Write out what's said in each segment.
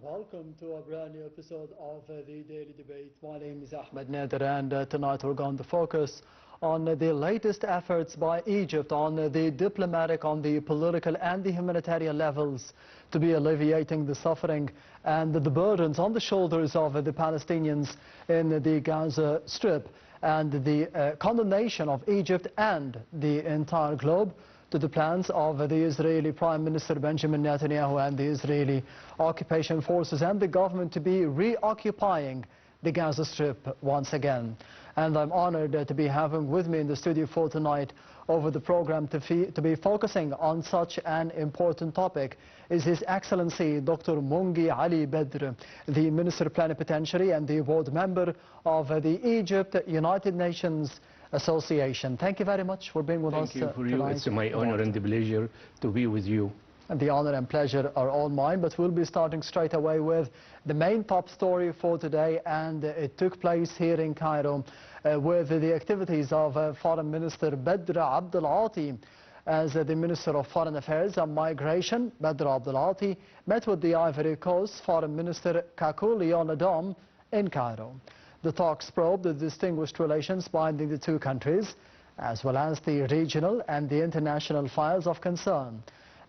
welcome to a brand new episode of the Daily Debate. My name is Ahmed Nader, and tonight we're going to focus on the latest efforts by Egypt on the diplomatic, on the political and the humanitarian levels to be alleviating the suffering and the burdens on the shoulders of the Palestinians in the Gaza Strip, and the condemnation of Egypt and the entire globe to the plans of the Israeli Prime Minister Benjamin Netanyahu and the Israeli occupation forces and the government to be reoccupying the Gaza Strip once again. And I'm honored to be having with me in the studio for tonight over the program to be focusing on such an important topic is His Excellency Dr. Mongy Ali Badr, the Minister Plenipotentiary and the board member of the Egypt United Nations Association. Thank you very much for being with us tonight. Thank you for you. It's my honor and pleasure to be with you. And the honor and pleasure are all mine, but we'll be starting straight away with the main top story for today, and it took place here in Cairo with the activities of Foreign Minister Badr Abdel Ati. As the Minister of Foreign Affairs and Migration, Badr Abdel Ati, met with the Ivory Coast Foreign Minister Kakou Leon in Cairo. The talks probed the distinguished relations binding the two countries, as well as the regional and the international files of concern.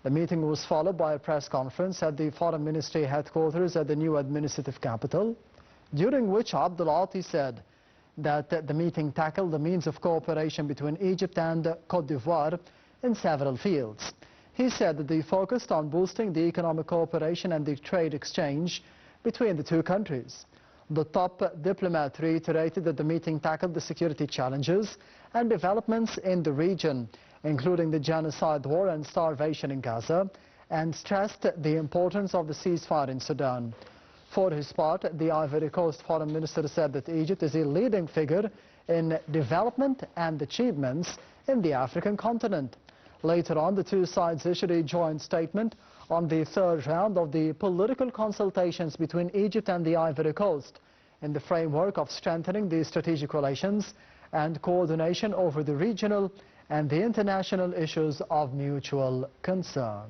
The meeting was followed by a press conference at the Foreign Ministry headquarters at the new administrative capital, during which Abdel Ati said that the meeting tackled the means of cooperation between Egypt and Côte d'Ivoire in several fields. He said that they focused on boosting the economic cooperation and the trade exchange between the two countries. The top diplomat reiterated that the meeting tackled the security challenges and developments in the region, including the genocide, war and starvation in Gaza, and stressed the importance of the ceasefire in Sudan. For his part, the Ivory Coast Foreign Minister said that Egypt is a leading figure in development and achievements in the African continent. Later on, the two sides issued a joint statement on the third round of the political consultations between Egypt and the Ivory Coast in the framework of strengthening the strategic relations and coordination over the regional and the international issues of mutual concern.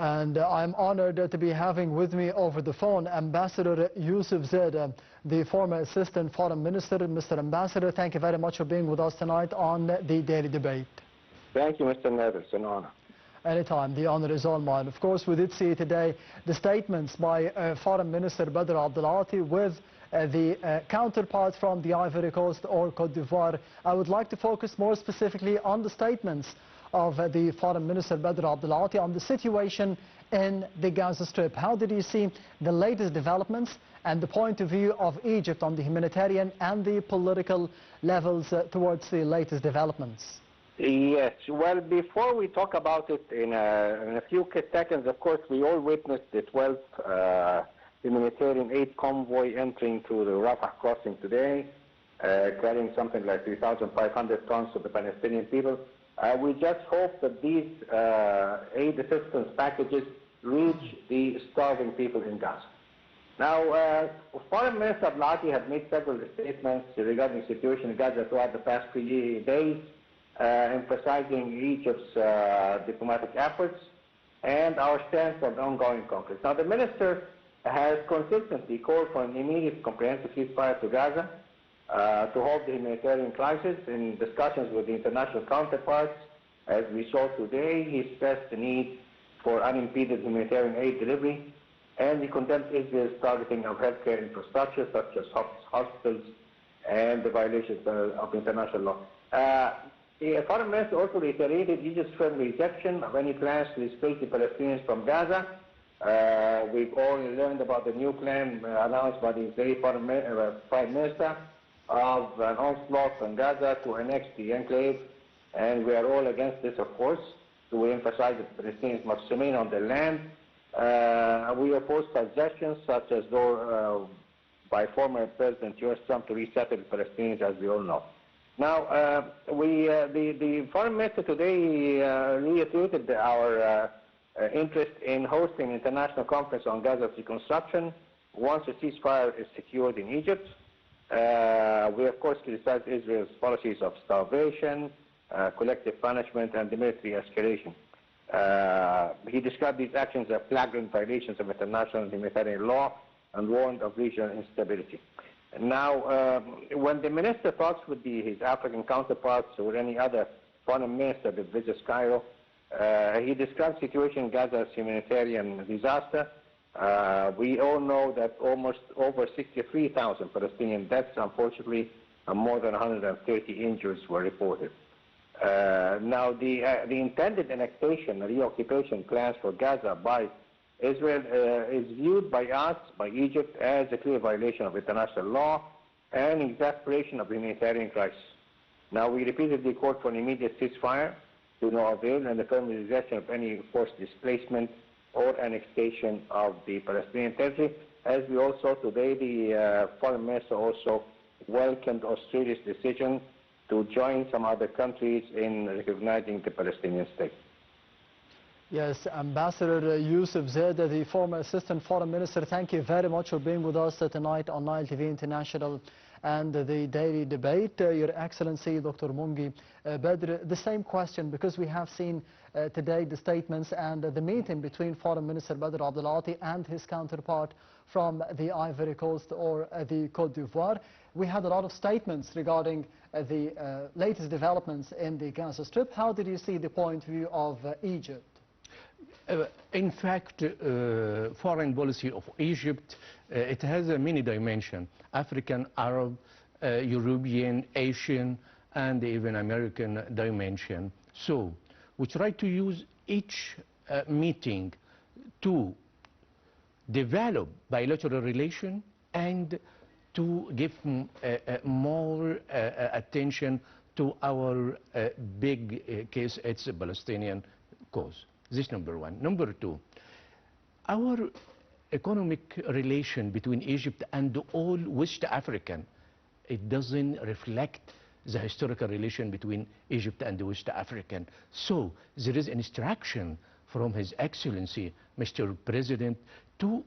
And I'm honored to be having with me over the phone Ambassador Youssef Zaid, the former Assistant Foreign Minister. Mr. Ambassador, thank you very much for being with us tonight on the Daily Debate. Thank you, Mr. Nader. It's an honor. Anytime. The honor is all mine. Of course, we did see today the statements by Foreign Minister Badr Abdel Ati with the counterpart from the Ivory Coast or Côte d'Ivoire. I would like to focus more specifically on the statements of the Foreign Minister Badr Abdel Ati on the situation in the Gaza Strip. How did you see the latest developments and the point of view of Egypt on the humanitarian and the political levels towards the latest developments? Yes, well, before we talk about it in a few seconds, of course, we all witnessed the 12th humanitarian aid convoy entering through the Rafah crossing today, carrying something like 3,500 tons to the Palestinian people. We just hope that these aid assistance packages reach the starving people in Gaza. Now, Foreign Minister Abdel Ati had made several statements regarding the situation in Gaza throughout the past 3 days, emphasizing Egypt's diplomatic efforts and our stance on the ongoing conflict. Now, the minister has consistently called for an immediate comprehensive ceasefire to Gaza to halt the humanitarian crisis. In discussions with the international counterparts, as we saw today, he stressed the need for unimpeded humanitarian aid delivery, and he condemned Israel's targeting of healthcare infrastructure such as hospitals and the violations of international law. The Foreign Minister also reiterated Egypt's firm rejection of any plans to displace the Palestinians from Gaza. We've all learned about the new plan announced by the Israeli Prime Minister of an onslaught on Gaza to annex the enclave, and we are all against this, of course. So we emphasize that the Palestinians must remain on their land. We oppose suggestions such as though by former President George Trump to resettle the Palestinians, as we all know. Now, the Foreign Minister today reiterated our interest in hosting an international conference on Gaza's reconstruction once a ceasefire is secured in Egypt. We, of course, criticize Israel's policies of starvation, collective punishment, and the military escalation. He described these actions as flagrant violations of international humanitarian law and warned of regional instability. Now, when the minister talks with his African counterparts or any other foreign minister that visits Cairo, he describes the situation in Gaza as humanitarian disaster. We all know that almost over 63,000 Palestinian deaths, unfortunately, and more than 130 injuries were reported. Now, the intended annexation, reoccupation plans for Gaza by Israel is viewed by us, by Egypt, as a clear violation of international law and exasperation of the humanitarian crisis. Now, we repeatedly called for an immediate ceasefire to no avail and the firm rejection of any forced displacement or annexation of the Palestinian territory. As we also today, the foreign minister also welcomed Australia's decision to join some other countries in recognizing the Palestinian state. Yes, Ambassador Yusuf Zada, the former Assistant Foreign Minister, thank you very much for being with us tonight on Nile TV International and the daily debate. Your Excellency, Dr. Mongy, Badr, the same question, because we have seen today the statements and the meeting between Foreign Minister Badr Abdelati and his counterpart from the Ivory Coast or the Côte d'Ivoire. We had a lot of statements regarding the latest developments in the Gaza Strip. How did you see the point of view of Egypt? In fact, foreign policy of Egypt, it has a many dimension: African, Arab, European, Asian, and even American dimension. So we try to use each meeting to develop bilateral relation and to give more attention to our big case, it's a Palestinian cause. This is number one. Number two, our economic relation between Egypt and all West African, it doesn't reflect the historical relation between Egypt and the West African. So there is instruction from His Excellency, Mr. President, to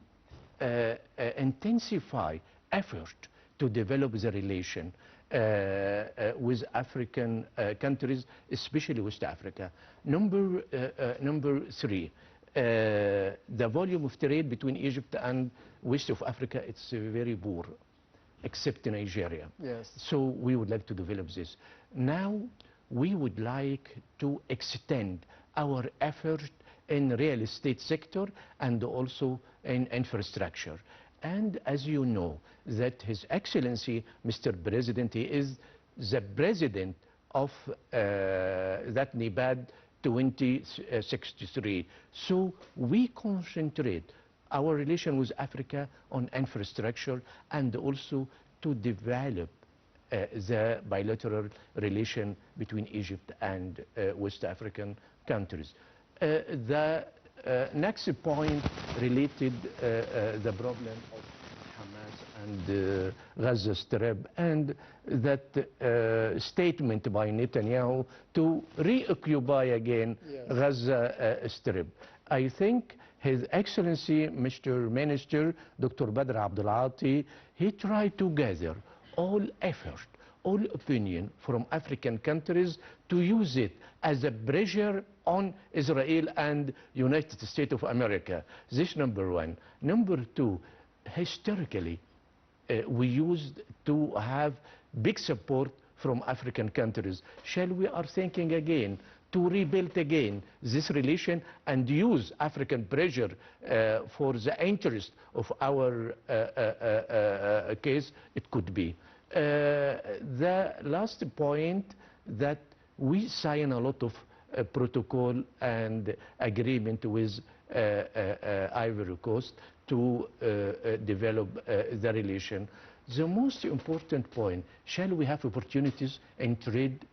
intensify effort to develop the relation with African countries, especially West Africa. Number three, the volume of trade between Egypt and West of Africa, it's very poor, except in Nigeria. Yes. So we would like to develop this. Now we would like to extend our effort in real estate sector and also in infrastructure. And as you know, that His Excellency, Mr. President, he is the president of that NEPAD 2063. So we concentrate our relation with Africa on infrastructure and also to develop the bilateral relation between Egypt and West African countries. The next point related the problem of Hamas and Gaza Strip and that statement by Netanyahu to reoccupy again Gaza Strip. I think His Excellency, Mr. Minister, Dr. Badr Abdelati, he tried to gather all effort, all opinion from African countries to use it as a pressure on Israel and United States of America. This number one. Number two, historically, we used to have big support from African countries. Shall we are thinking again to rebuild again this relation and use African pressure for the interest of our case? It could be. The last point, that we sign a lot of protocol and agreement with Ivory Coast to develop the relation. The most important point, shall we have opportunities in trade,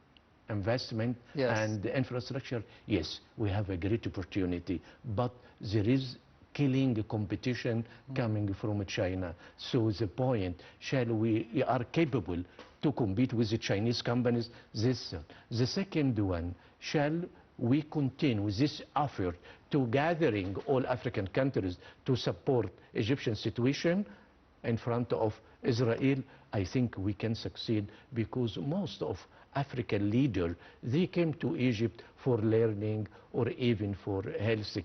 investment and infrastructure? Yes, we have a great opportunity, but there is killing competition coming from China. So the point, shall we are capable to compete with the Chinese companies? This. The second one, shall we continue with this effort to gathering all African countries to support Egyptian situation in front of Israel, I think we can succeed because most of African leaders, they came to Egypt for learning or even for healthy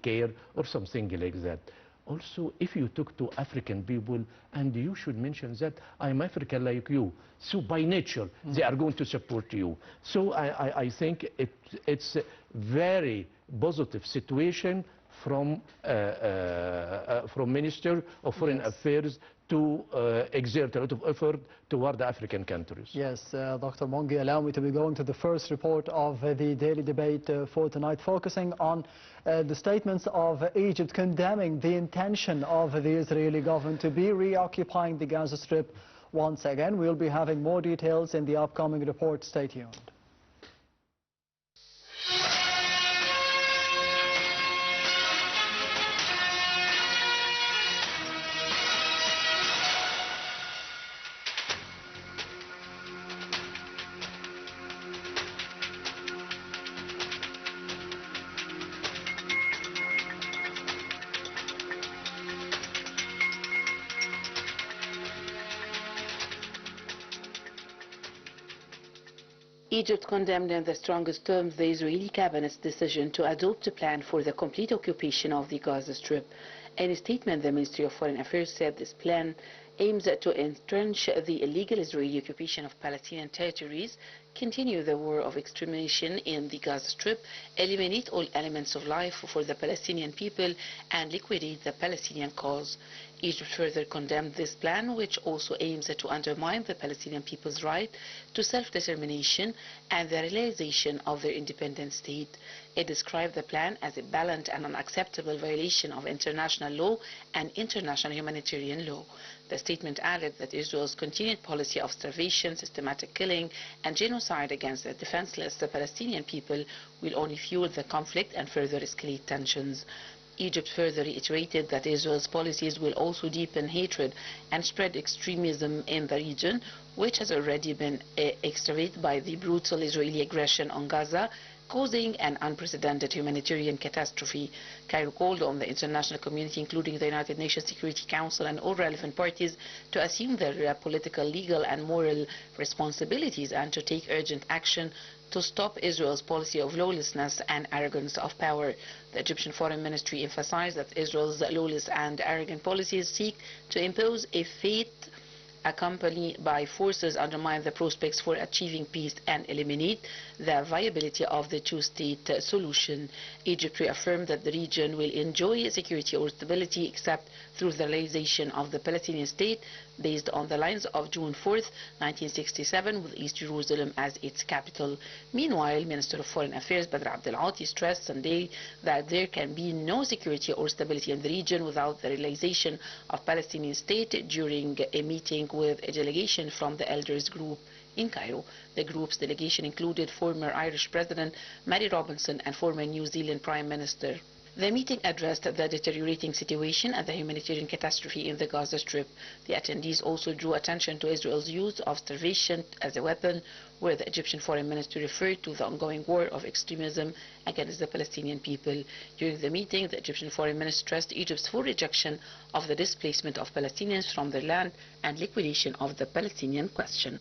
care or something like that. Also, if you talk to African people, and you should mention that I'm African like you, so by nature, they are going to support you. So I think it's a very positive situation from Minister of Foreign Affairs to exert a lot of effort toward the African countries. Yes, Dr. Mongy, allow me to be going to the first report of the daily debate for tonight, focusing on the statements of Egypt condemning the intention of the Israeli government to be reoccupying the Gaza Strip once again. We'll be having more details in the upcoming report. Stay tuned. Egypt condemned in the strongest terms the Israeli cabinet's decision to adopt a plan for the complete occupation of the Gaza Strip. In a statement, the Ministry of Foreign Affairs said this plan aims to entrench the illegal Israeli occupation of Palestinian territories, continue the war of extermination in the Gaza Strip, eliminate all elements of life for the Palestinian people, and liquidate the Palestinian cause. Egypt further condemned this plan, which also aims to undermine the Palestinian people's right to self-determination and the realization of their independent state. It described the plan as a blatant and unacceptable violation of international law and international humanitarian law. The statement added that Israel's continued policy of starvation, systematic killing, and genocide against the defenseless Palestinian people will only fuel the conflict and further escalate tensions. Egypt further reiterated that Israel's policies will also deepen hatred and spread extremism in the region, which has already been exacerbated by the brutal Israeli aggression on Gaza, causing an unprecedented humanitarian catastrophe. Cairo called on the international community, including the United Nations Security Council and all relevant parties, to assume their political, legal and moral responsibilities and to take urgent action to stop Israel's policy of lawlessness and arrogance of power. The Egyptian Foreign Ministry emphasized that Israel's lawless and arrogant policies seek to impose a fate accompanied by forces undermine the prospects for achieving peace and eliminate the viability of the two-state solution. Egypt reaffirmed that the region will enjoy security or stability except through the realization of the Palestinian state based on the lines of June 4th, 1967, with East Jerusalem as its capital. Meanwhile, Minister of Foreign Affairs Badr stressed Sunday that there can be no security or stability in the region without the realization of Palestinian state during a meeting with a delegation from the Elders Group in Cairo. The group's delegation included former Irish President Mary Robinson and former New Zealand Prime Minister. The meeting addressed the deteriorating situation and the humanitarian catastrophe in the Gaza Strip. The attendees also drew attention to Israel's use of starvation as a weapon, where the Egyptian Foreign Ministry referred to the ongoing war of extremism against the Palestinian people. During the meeting, the Egyptian Foreign Minister stressed Egypt's full rejection of the displacement of Palestinians from their land and liquidation of the Palestinian question.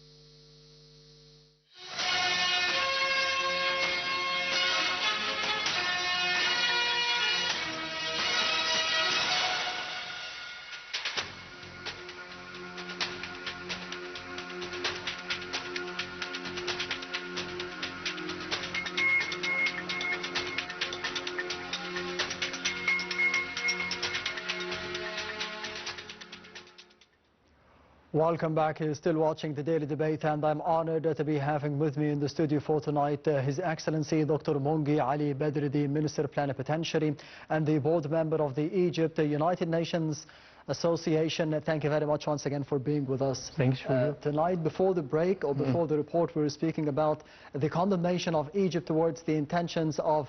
Welcome back. You're still watching the Daily Debate, and I'm honored to be having with me in the studio for tonight His Excellency Dr. Mongy Ali Badr, the Minister Plenipotentiary and the board member of the Egypt United Nations Association. Thank you very much once again for being with us. Thanks for you. Tonight, before the break or before the report, we were speaking about the condemnation of Egypt towards the intentions of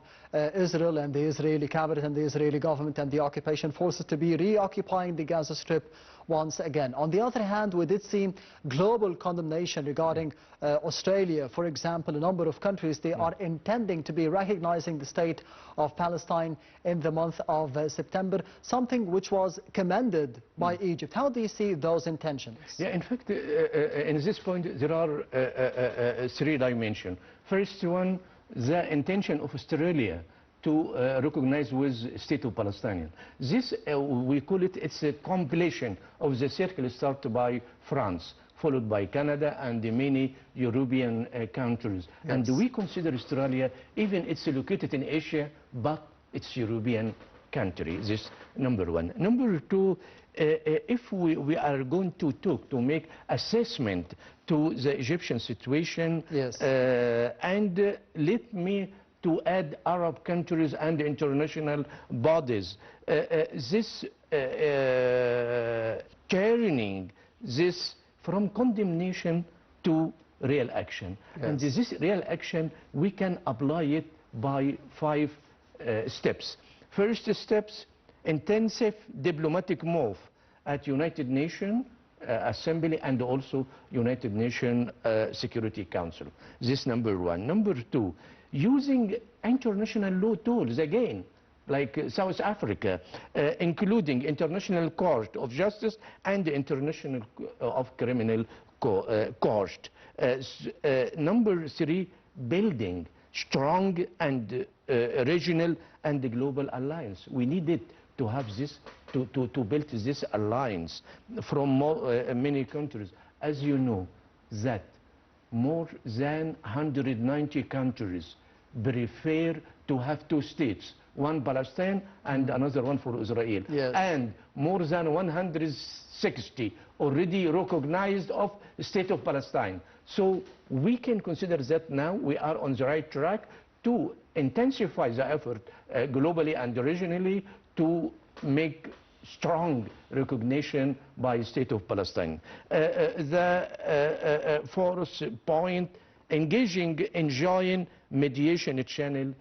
Israel and the Israeli cabinet and the Israeli government and the occupation forces to be reoccupying the Gaza Strip once again. On the other hand, we did see global condemnation regarding Australia, for example. A number of countries, they are intending to be recognizing the state of Palestine in the month of September, something which was commended supported by Egypt. How do you see those intentions? Yeah, in fact, in this point, there are three dimensions. First one, the intention of Australia to recognize with State of Palestine. This, we call it, it's a compilation of the circle started by France, followed by Canada and the many European countries. Yes. And we consider Australia, even it's located in Asia, but it's European country. This number one. Number two, if we are going to talk, to make assessment to the Egyptian situation, yes. And let me to add Arab countries and international bodies. This turning this from condemnation to real action. Yes. And this real action, we can apply it by 5 steps. First steps, intensive diplomatic move at United Nations Assembly and also United Nations Security Council. This number one. Number two, using international law tools again, like South Africa, including International Court of Justice and the International of Criminal Court. Number three, building strong and regional and global alliance. We needed to have this, to build this alliance from many countries. As you know, that more than 190 countries prefer to have 2 states, one Palestine and another one for Israel. Yes. And more than 160 already recognized of State of Palestine. So we can consider that now we are on the right track to intensify the effort globally and regionally to make strong recognition by State of Palestine. The fourth point, engaging, enjoying mediation channel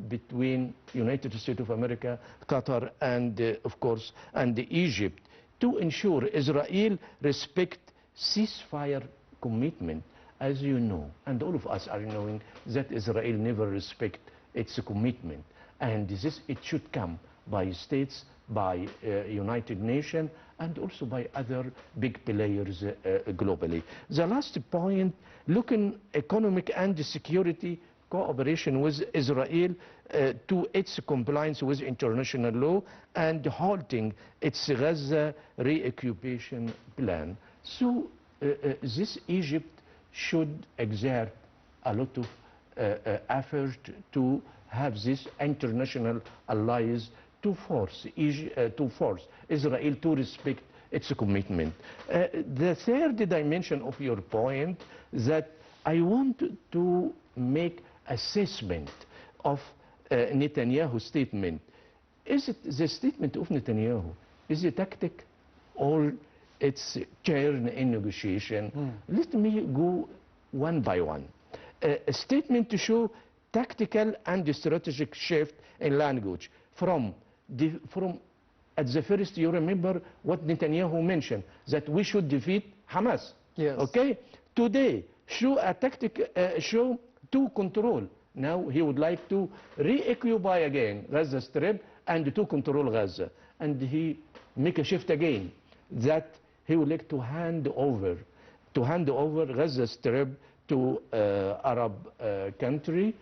between United States of America, Qatar, and of course, and Egypt to ensure Israel respect ceasefire commitment. As you know, and all of us are knowing that Israel never respect its commitment, and this it should come by states, by United Nations, and also by other big players globally. The last point, looking economic and security cooperation with Israel to its compliance with international law and halting its Gaza reoccupation plan. So this Egypt should exert a lot of effort to have this international allies to force Israel to respect its commitment. The third dimension of your point, that I want to make assessment of Netanyahu's statement. Is it the statement of Netanyahu, is it tactic or it's turn in negotiation? Let me go one by one. A statement to show tactical and strategic shift in language from at the first, you remember what Netanyahu mentioned, that we should defeat Hamas. Yes. Okay? Today, show a tactic, show to control. Now he would like to reoccupy again Gaza Strip and to control Gaza. And he make a shift again, that he would like to hand over Gaza Strip to Arab country.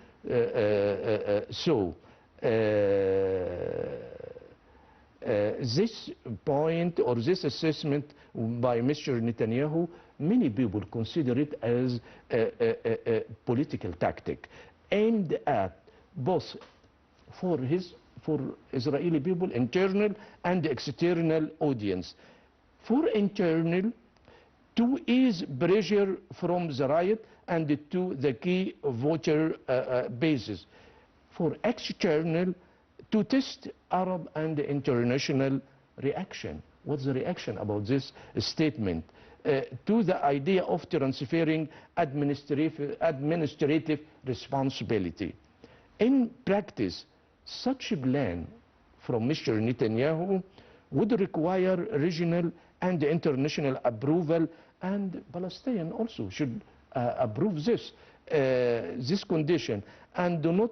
This point or this assessment by Mr. Netanyahu, many people consider it as a political tactic aimed at both for Israeli people, internal and external audience. For internal, to ease pressure from the right and to the key voter bases. For external, to test Arab and international reaction. What's the reaction about this statement? To the idea of transferring administrative responsibility. In practice, such a plan from Mr. Netanyahu would require regional and international approval, and Palestine also should approve this condition, and do not,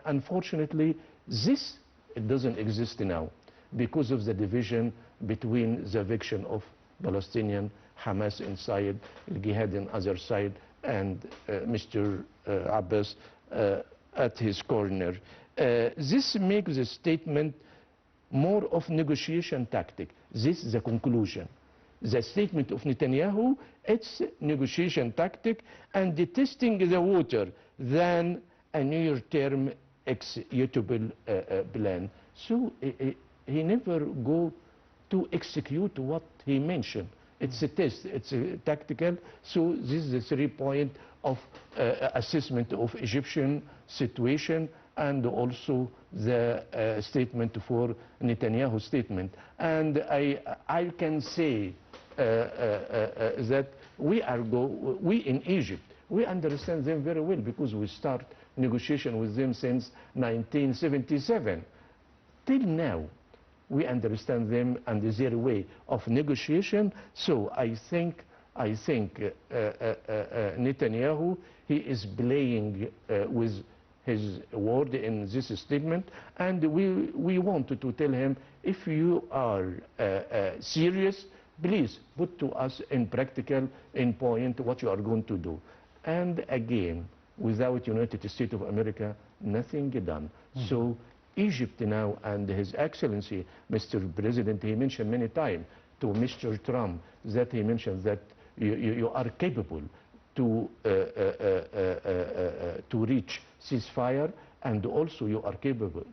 unfortunately, it doesn't exist now because of the division between the eviction of Palestinian, Hamas inside, Jihad on other side, and Mr. Abbas at his corner. This makes the statement more of negotiation tactic. This is the conclusion. The statement of Netanyahu, it's negotiation tactic and testing the water than a near-term executable plan. So he never go to execute what he mentioned. It's a test, it's a tactical. So this is the 3 point of assessment of Egyptian situation, and also the statement for Netanyahu statement. And I can say that we in Egypt, we understand them very well because we start negotiation with them since 1977. Till now, we understand them and their way of negotiation. So I think Netanyahu, he is playing with his word in this statement, and we wanted to tell him, if you are serious, please put to us in practical, in point, what you are going to do. And again, without United States of America, nothing done. So Egypt now, and His Excellency, Mr. President, he mentioned many times to Mr. Trump that he mentioned that you are capable to reach ceasefire, and also you are capable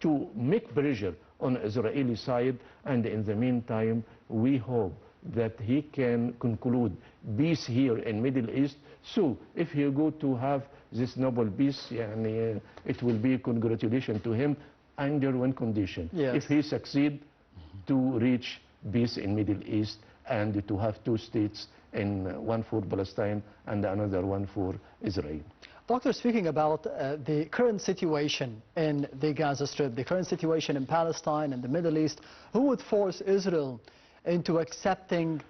to make pressure on Israeli side, and in the meantime we hope that he can conclude peace here in Middle East. So if he go to have this Nobel Peace, it will be congratulations to him under one condition. Yes. If he succeed to reach peace in Middle East and to have 2 states, and one for Palestine and another one for Israel. Doctor, speaking about the current situation in the Gaza Strip, the current situation in Palestine and the Middle East, who would force Israel into accepting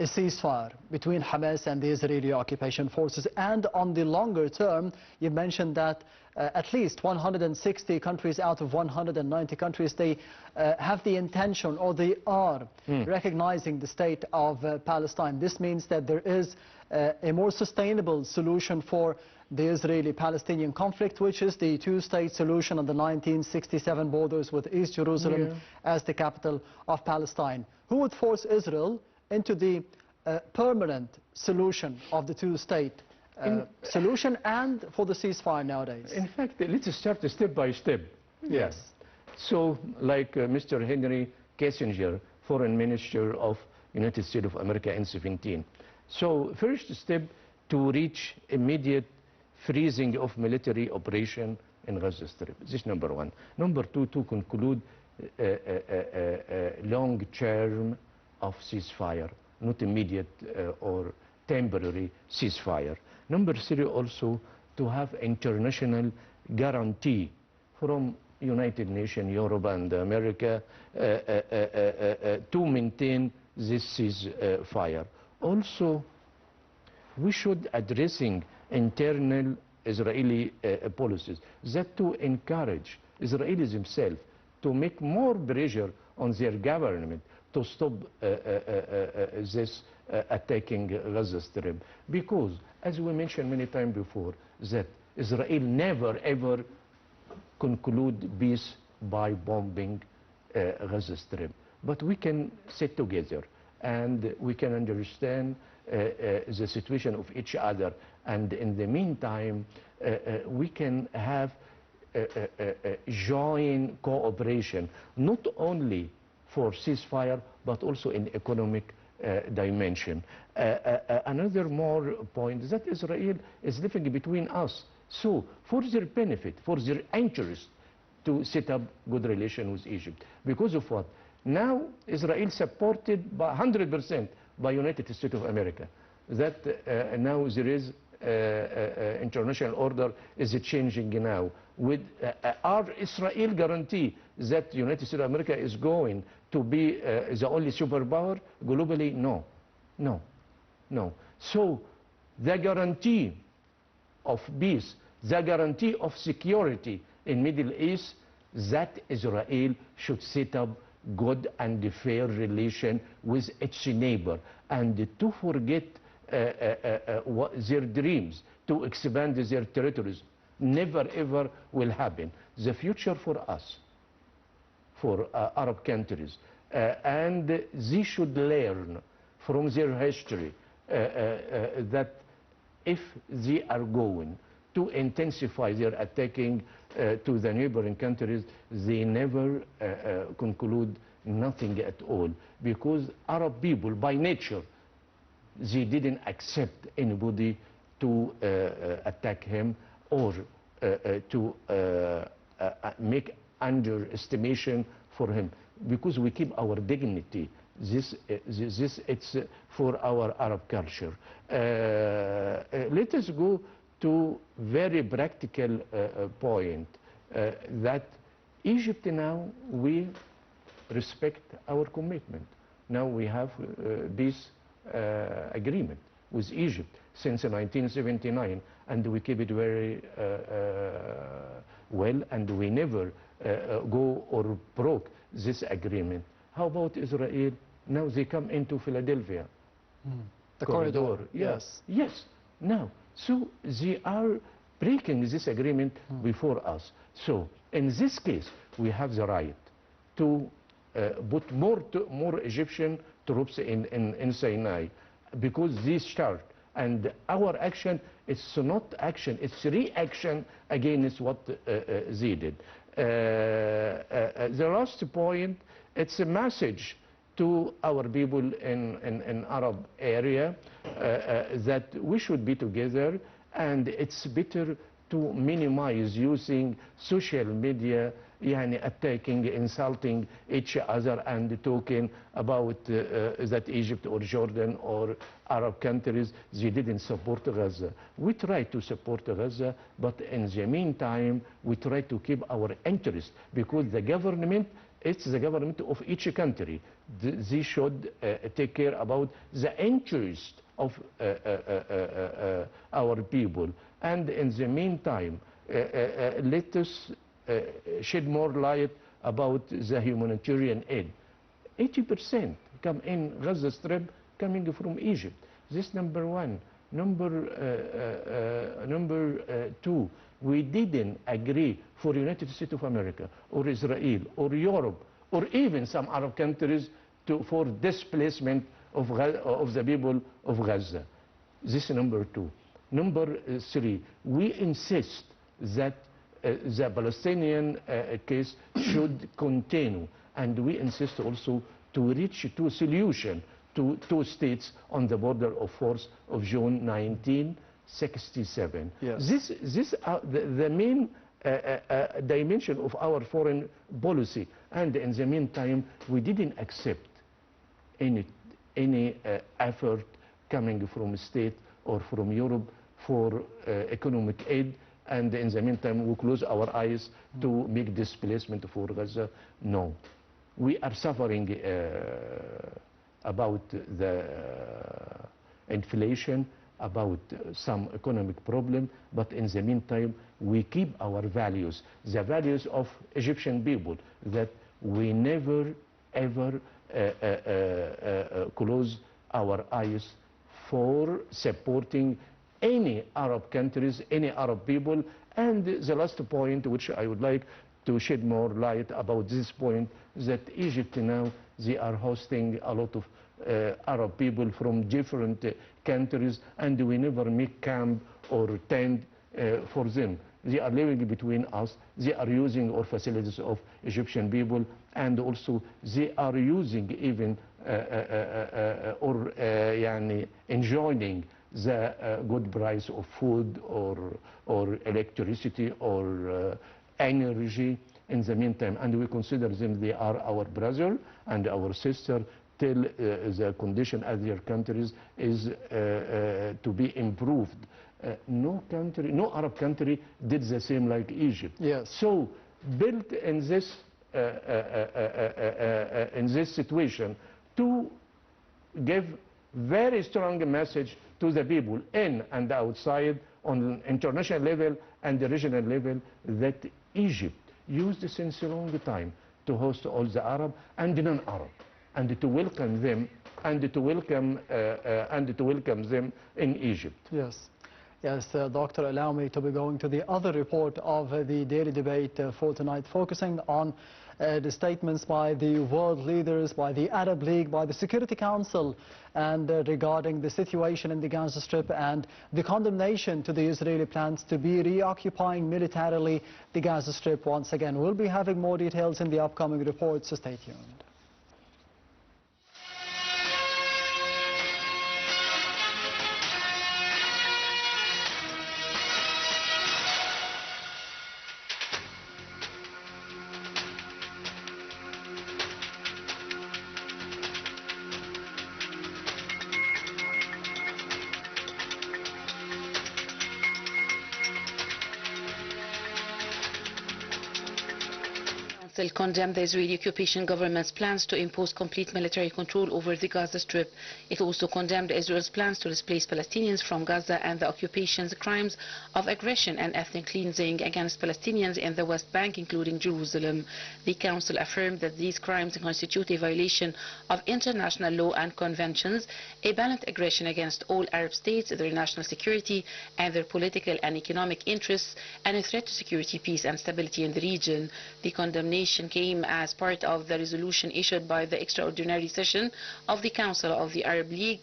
a ceasefire between Hamas and the Israeli occupation forces? And on the longer term, you mentioned that at least 160 countries out of 190 countries, they have the intention, or they are recognizing the state of Palestine. This means that there is a more sustainable solution for the Israeli-Palestinian conflict, which is the 2-state solution on the 1967 borders with East Jerusalem as the capital of Palestine. Who would force Israel into the permanent solution of the 2-state solution and for the ceasefire nowadays? In fact, let's start step by step. Yes. So, like Mr. Henry Kissinger, Foreign Minister of United States of America in 17. So, first step to reach immediate freezing of military operation in Gaza Strip. This is number 1. Number 2, to conclude long term of ceasefire, not immediate or temporary ceasefire. Number 3, also to have international guarantee from United Nations, Europe and America to maintain this ceasefire. Also, we should addressing internal Israeli policies that to encourage Israelis themselves to make more pressure on their government to stop this attacking Gaza Strip. Because, as we mentioned many times before, that Israel never ever conclude peace by bombing Gaza Strip. But we can sit together and we can understand the situation of each other, and in the meantime we can have joint cooperation, not only for ceasefire but also in economic dimension. Another more point is that Israel is living between us, so for their benefit, for their interest, to set up good relation with Egypt. Because of what? Now Israel supported by 100% by United States of America. That now there is international order is changing now. With our Israel guarantee that United States of America is going to be the only superpower globally? No, no, no. So the guarantee of peace, the guarantee of security in Middle East, that Israel should set up good and fair relation with its neighbor, and to forget their dreams to expand their territories. Never ever will happen. The future for us, for Arab countries, and they should learn from their history that if they are going to intensify their attacking to the neighboring countries, they never conclude nothing at all, because Arab people by nature, they didn't accept anybody to attack him or to make underestimation for him, because we keep our dignity. This it's for our Arab culture. Let us go to very practical point that Egypt now, we respect our commitment. Now we have peace agreement with Egypt since 1979, and we keep it very well, and we never go or broke this agreement. How about Israel? Now they come into Philadelphia. The corridor. Yes. Yes. Now, so they are breaking this agreement before us. So in this case, we have the right to put more Egyptian troops in Sinai, because this chart and our action, it's not action, it's reaction against what they did. The last point, it's a message to our people in Arab area that we should be together, and it's better to minimize using social media, attacking, insulting each other, and talking about that Egypt or Jordan or Arab countries, they didn't support Gaza. We try to support Gaza, but in the meantime, we try to keep our interest, because the government, it's the government of each country. They should take care about the interest of our people. And in the meantime, let us shed more light about the humanitarian aid. 80% come in Gaza Strip coming from Egypt. This number one. Number two, we didn't agree for United States of America or Israel or Europe or even some Arab countries for displacement of the people of Gaza. This is number two. Number three, we insist that the Palestinian case should continue, and we insist also to reach to a solution to two states on the border of 4th of June 1967. Yes. This the main dimension of our foreign policy, and in the meantime we didn't accept any effort coming from state or from Europe for economic aid, and in the meantime we close our eyes to make displacement for Gaza. No, we are suffering about the inflation, about some economic problem, but in the meantime we keep our values, the values of Egyptian people, that we never ever close our eyes for supporting any Arab countries, any Arab people. And the last point, which I would like to shed more light about this point, that Egypt now, they are hosting a lot of Arab people from different countries, and we never make camp or tent for them. They are living between us. They are using our facilities of Egyptian people, and also they are using even or enjoying the good price of food or electricity or energy in the meantime. And we consider them, they are our brother and our sister, till the condition of their countries is to be improved. No country, no Arab country did the same like Egypt. Yes. So built in this situation to give very strong message to the people in and outside, on international level and the regional level, that Egypt used since a long time to host all the Arab and non-Arab, and to welcome them and to welcome them in Egypt. Yes. Yes, Doctor, allow me to be going to the other report of the daily debate for tonight, focusing on the statements by the world leaders, by the Arab League, by the Security Council, and regarding the situation in the Gaza Strip and the condemnation to the Israeli plans to be reoccupying militarily the Gaza Strip once again. We'll be having more details in the upcoming reports, so stay tuned. Council condemned the Israeli occupation government's plans to impose complete military control over the Gaza Strip. It also condemned Israel's plans to displace Palestinians from Gaza and the occupation's crimes of aggression and ethnic cleansing against Palestinians in the West Bank, including Jerusalem. The Council affirmed that these crimes constitute a violation of international law and conventions, a balanced aggression against all Arab states, their national security and their political and economic interests, and a threat to security, peace and stability in the region. The condemnation came as part of the resolution issued by the extraordinary session of the Council of the Arab League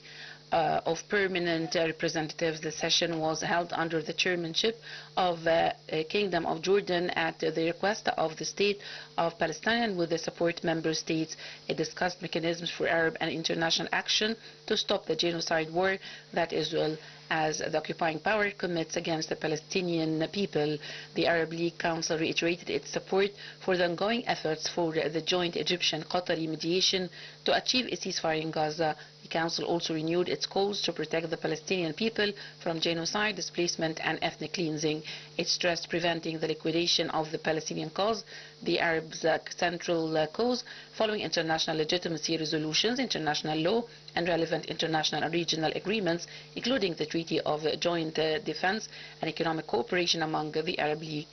of Permanent Representatives. The session was held under the chairmanship of the Kingdom of Jordan at the request of the State of Palestine and with the support member states. It discussed mechanisms for Arab and international action to stop the genocide war that Israel, as the occupying power, commits against the Palestinian people. The Arab League Council reiterated its support for the ongoing efforts for the joint Egyptian-Qatari mediation to achieve a ceasefire in Gaza. The Council also renewed its calls to protect the Palestinian people from genocide, displacement and ethnic cleansing. It stressed preventing the liquidation of the Palestinian cause, the Arabs' central cause, following international legitimacy resolutions, international law and relevant international and regional agreements, including the Treaty of Joint Defense and Economic Cooperation among the Arab League.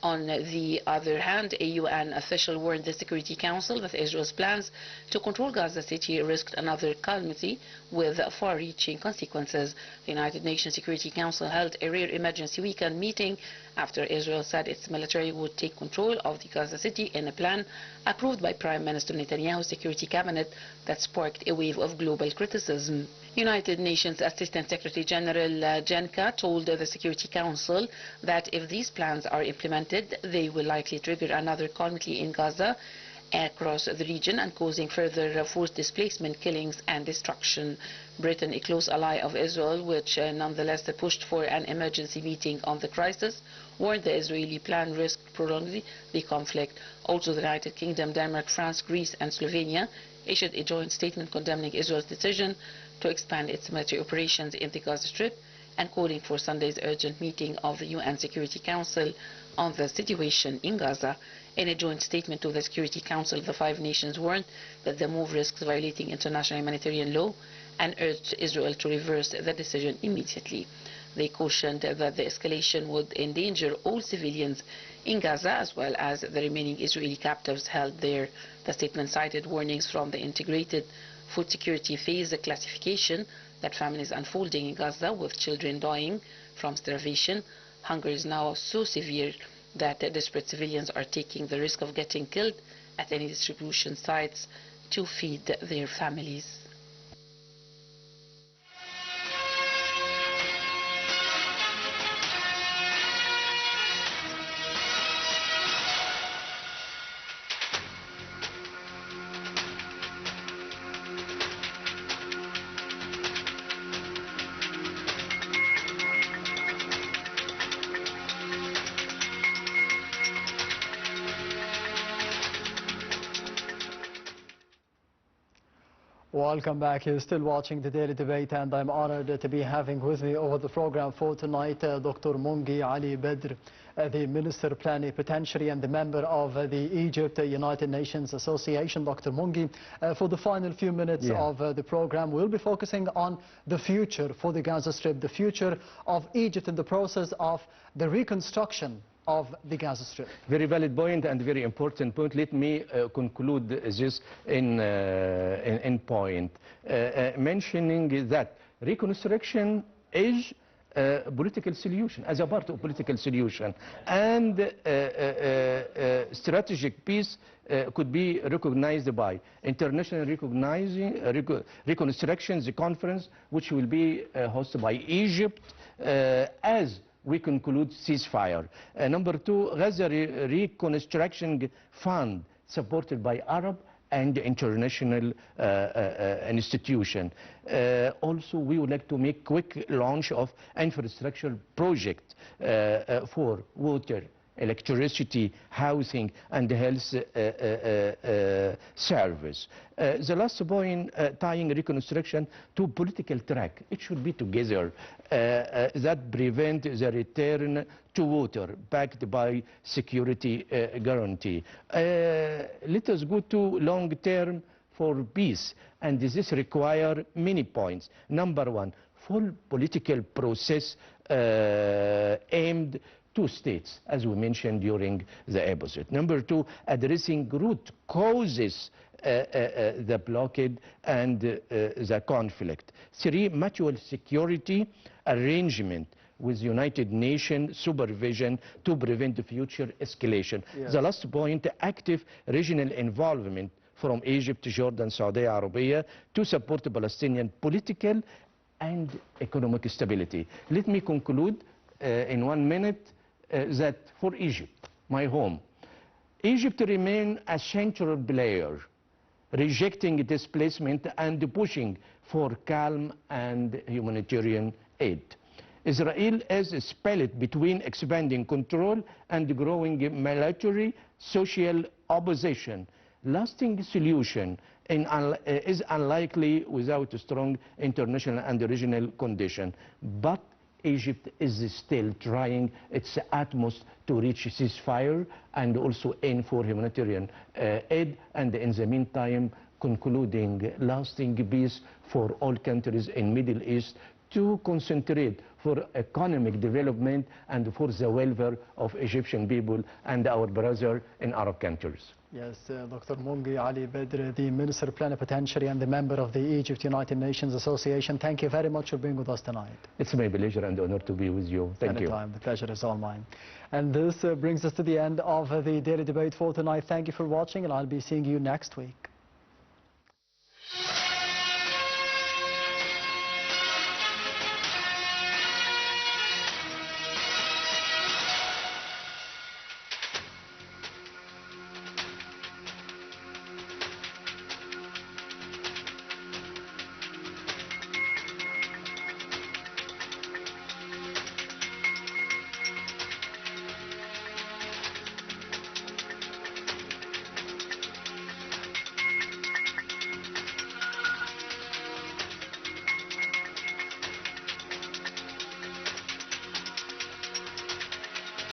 On the other hand, a UN official warned the Security Council that Israel's plans to control Gaza City risked another calamity with far-reaching consequences. The United Nations Security Council held a rare emergency weekend meeting after Israel said its military would take control of the Gaza City in a plan approved by Prime Minister Netanyahu's security cabinet that sparked a wave of global criticism. United Nations Assistant Secretary General Jenka told the Security Council that if these plans are implemented, they will likely trigger another calamity in Gaza across the region and causing further forced displacement, killings and destruction. Britain, a close ally of Israel, which nonetheless pushed for an emergency meeting on the crisis, warned the Israeli plan risked prolonging the conflict. Also, the United Kingdom, Denmark, France, Greece and Slovenia issued a joint statement condemning Israel's decision to expand its military operations in the Gaza Strip and calling for Sunday's urgent meeting of the UN Security Council on the situation in Gaza. In a joint statement to the Security Council, the five nations warned that the move risks violating international humanitarian law and urged Israel to reverse the decision immediately. They cautioned that the escalation would endanger all civilians in Gaza as well as the remaining Israeli captives held there. The statement cited warnings from the integrated food security phase classification that families unfolding in Gaza with children dying from starvation. Hunger is now so severe that desperate civilians are taking the risk of getting killed at any distribution sites to feed their families. Welcome back. You're still watching the Daily Debate, and I'm honored to be having with me over the program for tonight Dr. Mongy Ali Badr, the Minister Plenipotentiary and the member of the Egypt United Nations Association. Dr. Mongy, for the final few minutes of the program, we'll be focusing on the future for the Gaza Strip, the future of Egypt in the process of the reconstruction of the Gaza Strip. Very valid point and very important point. Let me conclude this in point, mentioning that reconstruction is a political solution, as a part of political solution, and strategic peace could be recognized by international reconstruction conference, which will be hosted by Egypt as we conclude ceasefire. Number two, Gaza Reconstruction Fund, supported by Arab and international institution. Also, we would like to make quick launch of infrastructure project for water, electricity, housing, and health service. The last point, tying reconstruction to political track. It should be together that prevent the return to water backed by security guarantee. Let us go to long term for peace, and this require many points. Number one, full political process aimed two states, as we mentioned during the episode. Number two, addressing root causes the blockade and the conflict. Three, mutual security arrangement with United Nations supervision to prevent future escalation. Yes. The last point, active regional involvement from Egypt, Jordan, Saudi Arabia to support Palestinian political and economic stability. Let me conclude in 1 minute that for Egypt, my home, Egypt remains a central player, rejecting displacement and pushing for calm and humanitarian aid. Israel is split between expanding control and growing military social opposition. Lasting solution is unlikely without a strong international and regional condition. But Egypt is still trying its utmost to reach ceasefire and also aim for humanitarian aid, and in the meantime concluding lasting peace for all countries in Middle East to concentrate for economic development and for the welfare of Egyptian people and our brothers in Arab countries. Yes, Dr. Mongy Ali Badr, the Minister Plenipotentiary and the member of the Egypt United Nations Association. Thank you very much for being with us tonight. It's my pleasure and honor to be with you. Thank you. Anytime, the pleasure is all mine. And this brings us to the end of the Daily Debate for tonight. Thank you for watching, and I'll be seeing you next week.